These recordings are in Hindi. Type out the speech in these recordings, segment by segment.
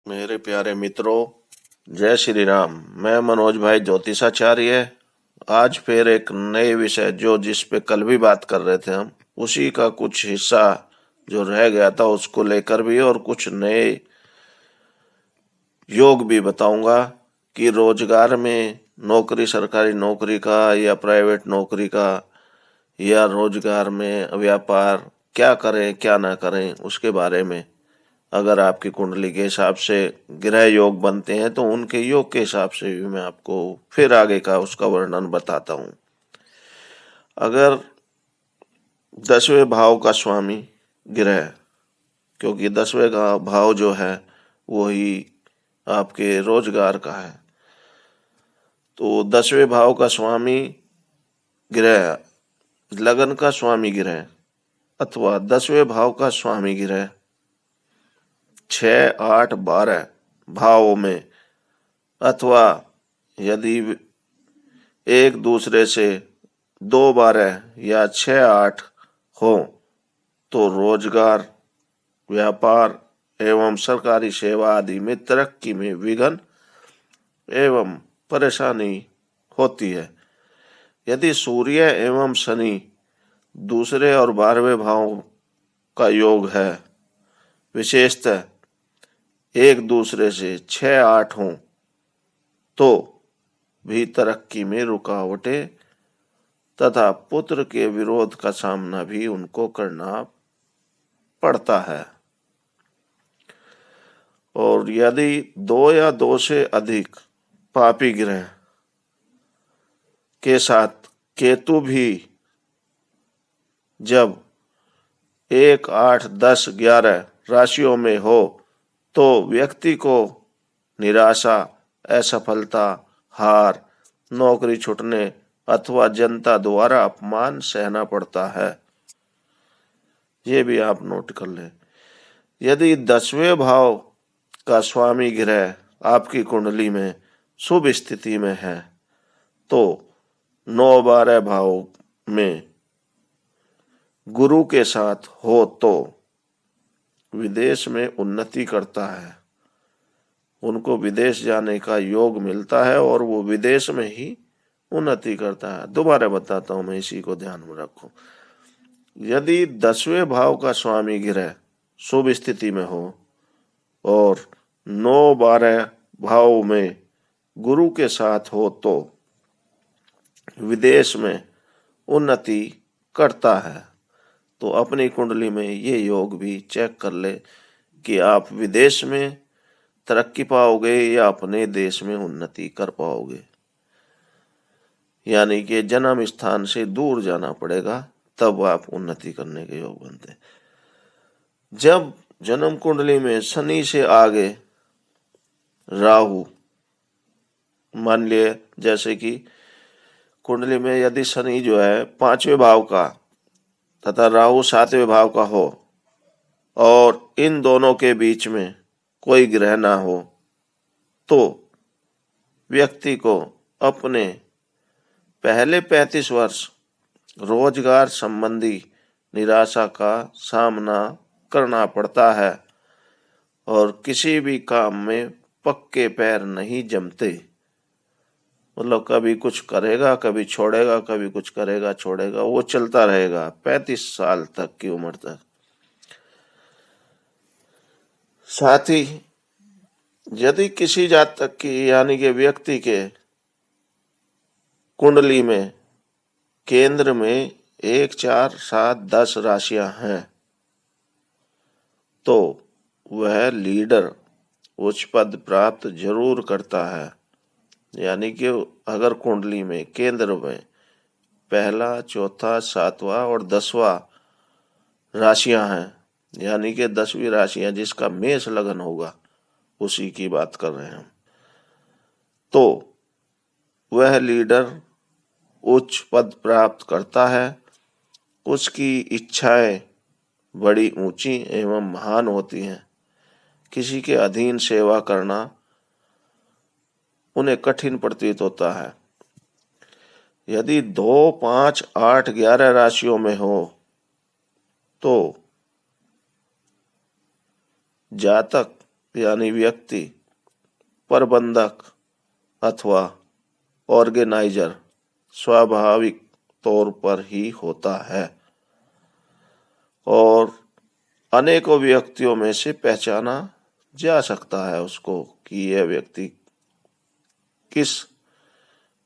मेरे प्यारे मित्रों, जय श्री राम। मैं मनोज भाई ज्योतिषाचार्य आज फिर एक नए विषय जिस पे कल भी बात कर रहे थे हम, उसी का कुछ हिस्सा जो रह गया था उसको लेकर भी और कुछ नए योग भी बताऊंगा कि रोजगार में नौकरी, सरकारी नौकरी का या प्राइवेट नौकरी का या रोजगार में व्यापार क्या करें क्या ना करें उसके बारे में। अगर आपकी कुंडली के हिसाब से ग्रह योग बनते हैं तो उनके योग के हिसाब से भी मैं आपको फिर आगे का उसका वर्णन बताता हूँ। अगर 10वें भाव का स्वामी ग्रह, क्योंकि 10वें का भाव जो है वही आपके रोजगार का है, तो 10वें भाव का स्वामी ग्रह, लगन का स्वामी ग्रह अथवा 10वें भाव का स्वामी ग्रह 6, 8, 12 भावों में अथवा यदि एक दूसरे से 2, 12 या 6, 8 हो तो रोजगार, व्यापार एवं सरकारी सेवा आदि में तरक्की में विघ्न एवं परेशानी होती है। यदि सूर्य एवं शनि दूसरे और 12वें भाव का योग है, विशेषतः एक दूसरे से 6, 8 हों तो भी तरक्की में रुकावटें तथा पुत्र के विरोध का सामना भी उनको करना पड़ता है। और यदि 2 या 2 से अधिक पापी ग्रह के साथ केतु भी जब 1, 8, 10, 11 राशियों में हो तो व्यक्ति को निराशा, असफलता, हार, नौकरी छूटने अथवा जनता द्वारा अपमान सहना पड़ता है। ये भी आप नोट कर लें। यदि 10वें भाव का स्वामी ग्रह आपकी कुंडली में शुभ स्थिति में है तो 9, 12 भाव में गुरु के साथ हो तो विदेश में उन्नति करता है, उनको विदेश जाने का योग मिलता है और वो विदेश में ही उन्नति करता है। दोबारा बताता हूं मैं, इसी को ध्यान में रखो। यदि 10वें भाव का स्वामी ग्रह शुभ स्थिति में हो और 9, 12 भाव में गुरु के साथ हो तो विदेश में उन्नति करता है। तो अपनी कुंडली में ये योग भी चेक कर ले कि आप विदेश में तरक्की पाओगे या अपने देश में उन्नति कर पाओगे। यानी कि जन्म स्थान से दूर जाना पड़ेगा तब आप उन्नति करने के योग बनते। जब जन्म कुंडली में शनि से आगे राहु, मान लिए जैसे कि कुंडली में यदि शनि जो है 5वें भाव का तथा राहु 7वें भाव का हो और इन दोनों के बीच में कोई ग्रह ना हो तो व्यक्ति को अपने पहले 35 वर्ष रोजगार संबंधी निराशा का सामना करना पड़ता है और किसी भी काम में पक्के पैर नहीं जमते। मतलब कभी कुछ करेगा, कभी छोड़ेगा, कभी कुछ करेगा, छोड़ेगा, वो चलता रहेगा 35 साल तक की उम्र तक। साथ ही यदि किसी जातक की यानी कि व्यक्ति के कुंडली में केंद्र में 1, 4, 7, 10 राशियां हैं तो वह लीडर उच्च पद प्राप्त जरूर करता है। यानी कि अगर कुंडली में केंद्र में पहला, चौथा, 7वां और 10वां राशियां हैं, यानी कि 10वीं राशियां जिसका मेष लगन होगा उसी की बात कर रहे हैं हम, तो वह लीडर उच्च पद प्राप्त करता है। उसकी इच्छाएं बड़ी ऊंची एवं महान होती हैं। किसी के अधीन सेवा करना उन्हें कठिन प्रतीत होता है। यदि 2, 5, 8, 11 राशियों में हो तो जातक यानी व्यक्ति, प्रबंधक अथवा ऑर्गेनाइजर स्वाभाविक तौर पर ही होता है और अनेकों व्यक्तियों में से पहचाना जा सकता है उसको कि यह व्यक्ति किस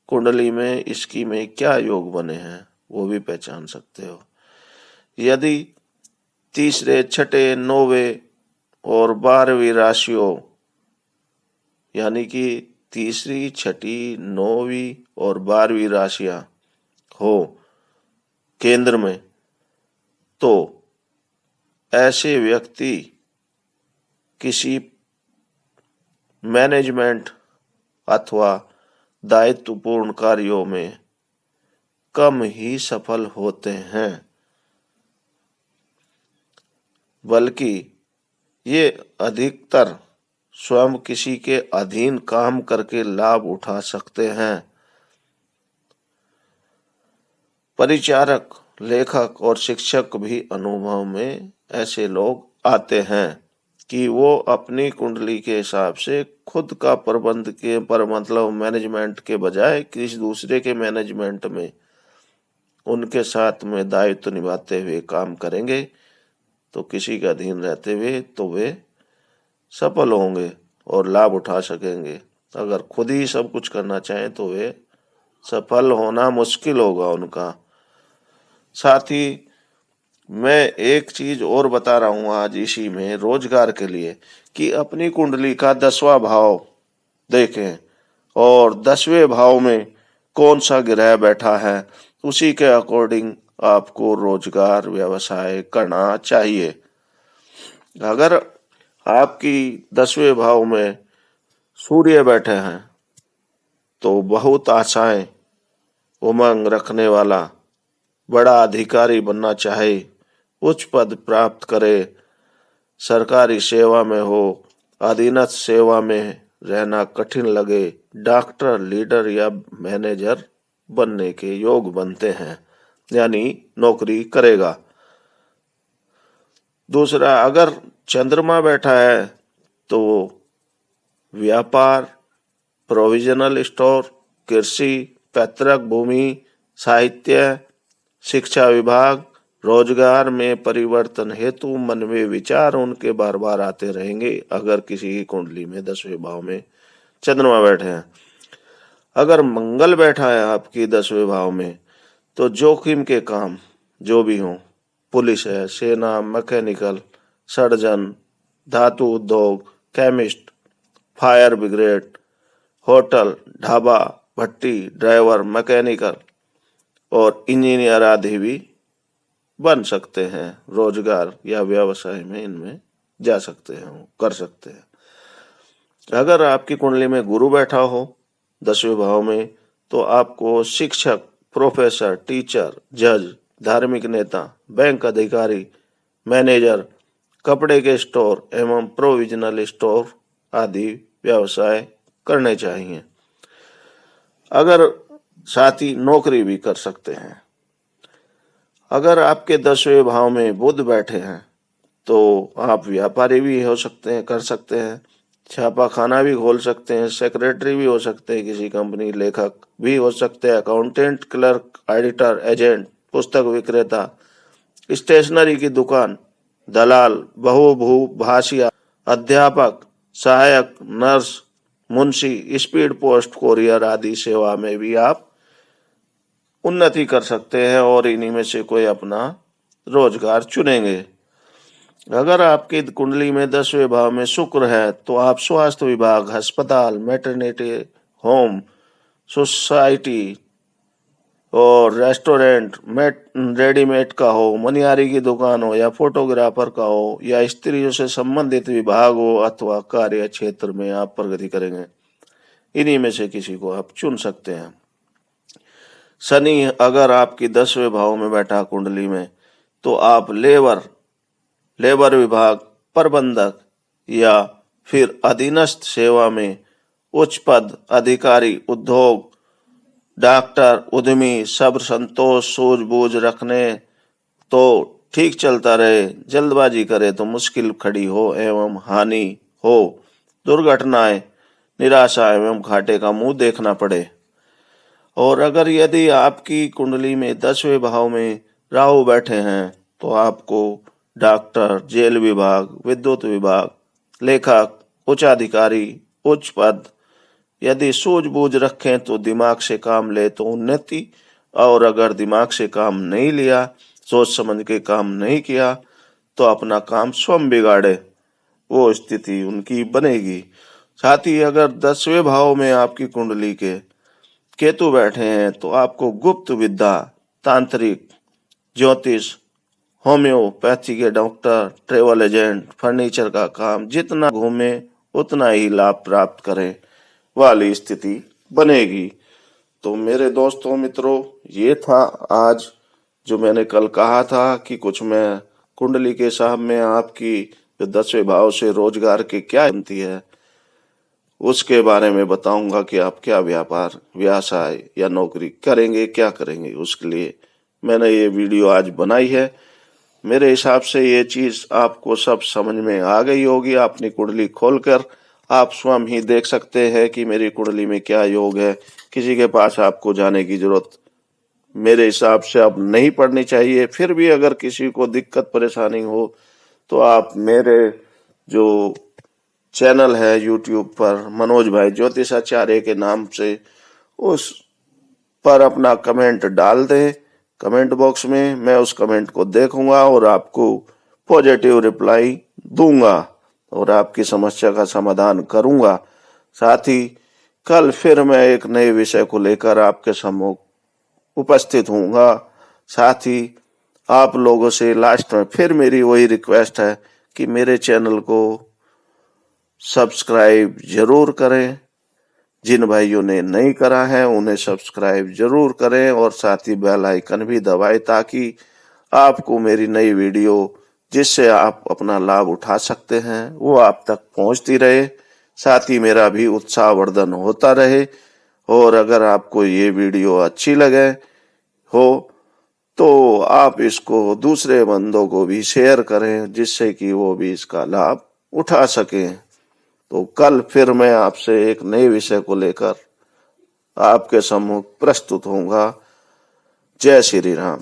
कुंडली में, इसकी में क्या योग बने हैं, वो भी पहचान सकते हो। यदि तीसरे, छठे, नौवे और 12वीं राशियों यानी कि तीसरी, छठी, 9वीं और 12वीं राशियां हो केंद्र में, तो ऐसे व्यक्ति किसी मैनेजमेंट अथवा दायित्वपूर्ण कार्यों में कम ही सफल होते हैं, बल्कि ये अधिकतर स्वयं किसी के अधीन काम करके लाभ उठा सकते हैं। परिचारक, लेखक और शिक्षक भी अनुभव में ऐसे लोग आते हैं कि वो अपनी कुंडली के हिसाब से खुद का प्रबंध के पर मतलब मैनेजमेंट के बजाय किसी दूसरे के मैनेजमेंट में उनके साथ में दायित्व निभाते हुए काम करेंगे, तो किसी का अधीन रहते हुए तो वे सफल होंगे और लाभ उठा सकेंगे। अगर खुद ही सब कुछ करना चाहें तो वे सफल होना मुश्किल होगा उनका। साथ ही मैं एक चीज और बता रहा हूँ आज इसी में रोजगार के लिए कि अपनी कुंडली का 10वां भाव देखें और 10वें भाव में कौन सा ग्रह बैठा है, उसी के अकॉर्डिंग आपको रोजगार व्यवसाय करना चाहिए। अगर आपकी 10वें भाव में सूर्य बैठे हैं तो बहुत आशाएं, उमंग रखने वाला, बड़ा अधिकारी बनना चाहे, उच्च पद प्राप्त करे, सरकारी सेवा में हो, अधीनस्थ सेवा में रहना कठिन लगे, डॉक्टर, लीडर या मैनेजर बनने के योग बनते हैं, यानी नौकरी करेगा। दूसरा, अगर चंद्रमा बैठा है तो व्यापार, प्रोविजनल स्टोर, कृषि, पैतृक भूमि, साहित्य, शिक्षा विभाग, रोजगार में परिवर्तन हेतु मन में विचार उनके बार बार आते रहेंगे अगर किसी की कुंडली में 10वें भाव में चंद्रमा बैठे हैं। अगर मंगल बैठा है आपकी 10वें भाव में तो जोखिम के काम जो भी हों, पुलिस है, सेना, मैकेनिकल, सर्जन, धातु उद्योग, chemist, fire brigade, hotel, dhaba, भट्टी, ड्राइवर, मैकेनिकल और इंजीनियर आदि भी बन सकते हैं। रोजगार या व्यवसाय में इनमें जा सकते हैं, कर सकते हैं। अगर आपकी कुंडली में गुरु बैठा हो 10वें भाव में तो आपको शिक्षक, प्रोफेसर, टीचर, जज, धार्मिक नेता, बैंक अधिकारी, मैनेजर, कपड़े के स्टोर एवं प्रोविजनल स्टोर आदि व्यवसाय करने चाहिए। अगर साथ ही नौकरी भी कर सकते हैं। अगर आपके 10वें भाव में बुध बैठे हैं तो आप व्यापारी भी हो सकते हैं, कर सकते हैं, छापा खाना भी खोल सकते हैं, सेक्रेटरी भी हो सकते हैं किसी कंपनी, लेखक भी हो सकते हैं, अकाउंटेंट, क्लर्क, ऑडिटर, एजेंट, पुस्तक विक्रेता, स्टेशनरी की दुकान, दलाल, बहुभाषिया, अध्यापक, सहायक, nurse, Munshi, speed post courier आदि सेवा में भी आप उन्नति कर सकते हैं और इन्हीं में से कोई अपना रोजगार चुनेंगे। अगर आपकी कुंडली में 10वें भाव में शुक्र है तो आप स्वास्थ्य विभाग, अस्पताल, मैटरनिटी होम, सोसाइटी और रेस्टोरेंट, रेडीमेड का हो, मनिहारी की दुकान हो या फोटोग्राफर का हो या स्त्रियों से संबंधित विभाग हो अथवा कार्य क्षेत्र में आप प्रगति करेंगे। इन्हीं में से किसी को आप चुन सकते हैं। शनि अगर आपकी 10वें भाव में बैठा कुंडली में तो आप लेबर विभाग, प्रबंधक या फिर अधीनस्थ सेवा में उच्च पद, अधिकारी, उद्योग, डॉक्टर, उद्यमी, सब्र, संतोष, सूझबूझ रखने तो ठीक चलता रहे, जल्दबाजी करे तो मुश्किल खड़ी हो एवं हानि हो, दुर्घटनाएं, निराशा एवं घाटे का मुंह देखना पड़े। और अगर यदि आपकी कुंडली में 10वें भाव में राहु बैठे हैं तो आपको डॉक्टर, जेल विभाग, विद्युत विभाग, लेखक, उच्च अधिकारी, उच्च पद, यदि सूझबूझ रखें तो दिमाग से काम ले तो उन्नति, और अगर दिमाग से काम नहीं लिया, सोच समझ के काम नहीं किया तो अपना काम स्वयं बिगाड़े, वो स्थिति उनकी बनेगी। साथ ही अगर 10वें भाव में आपकी कुंडली के केतु बैठे हैं तो आपको गुप्त विद्या, तांत्रिक, ज्योतिष, होम्योपैथी के डॉक्टर, ट्रेवल एजेंट, फर्नीचर का काम, जितना घूमे उतना ही लाभ प्राप्त करें वाली स्थिति बनेगी। तो मेरे दोस्तों मित्रों, ये था आज जो मैंने कल कहा था कि कुछ मैं कुंडली के हिसाब में आपकी जो 10वें भाव से रोजगार की क्या बनती है उसके बारे में बताऊंगा कि आप क्या व्यापार, व्यवसाय या नौकरी करेंगे, क्या करेंगे। उसके लिए मैंने ये वीडियो आज बनाई है। मेरे हिसाब से ये चीज आपको सब समझ में आ गई होगी। अपनी कुंडली खोलकर आप स्वयं ही देख सकते हैं कि मेरी कुंडली में क्या योग है। किसी के पास आपको जाने की जरूरत मेरे हिसाब से अब नहीं पड़नी चाहिए। फिर भी अगर किसी को दिक्कत परेशानी हो तो आप मेरे जो चैनल है यूट्यूब पर मनोज भाई ज्योतिषाचार्य के नाम से, उस पर अपना कमेंट डाल दें कमेंट बॉक्स में। मैं उस कमेंट को देखूंगा और आपको पॉजिटिव रिप्लाई दूंगा और आपकी समस्या का समाधान करूंगा। साथ ही कल फिर मैं एक नए विषय को लेकर आपके सम्मुख उपस्थित हूँगा। साथ ही आप लोगों से लास्ट में फिर मेरी वही रिक्वेस्ट है कि मेरे चैनल को सब्सक्राइब जरूर करें। जिन भाइयों ने नहीं करा है उन्हें सब्सक्राइब जरूर करें और साथ ही बेल आइकन भी दबाएं ताकि आपको मेरी नई वीडियो जिससे आप अपना लाभ उठा सकते हैं वो आप तक पहुंचती रहे। साथ ही मेरा भी उत्साहवर्धन होता रहे। और अगर आपको ये वीडियो अच्छी लगे हो तो आप इसको दूसरे बंदों को भी शेयर करें जिससे कि वो भी इसका लाभ उठा सकें। तो कल फिर मैं आपसे एक नए विषय को लेकर आपके सम्मुख प्रस्तुत होऊंगा। जय श्री राम।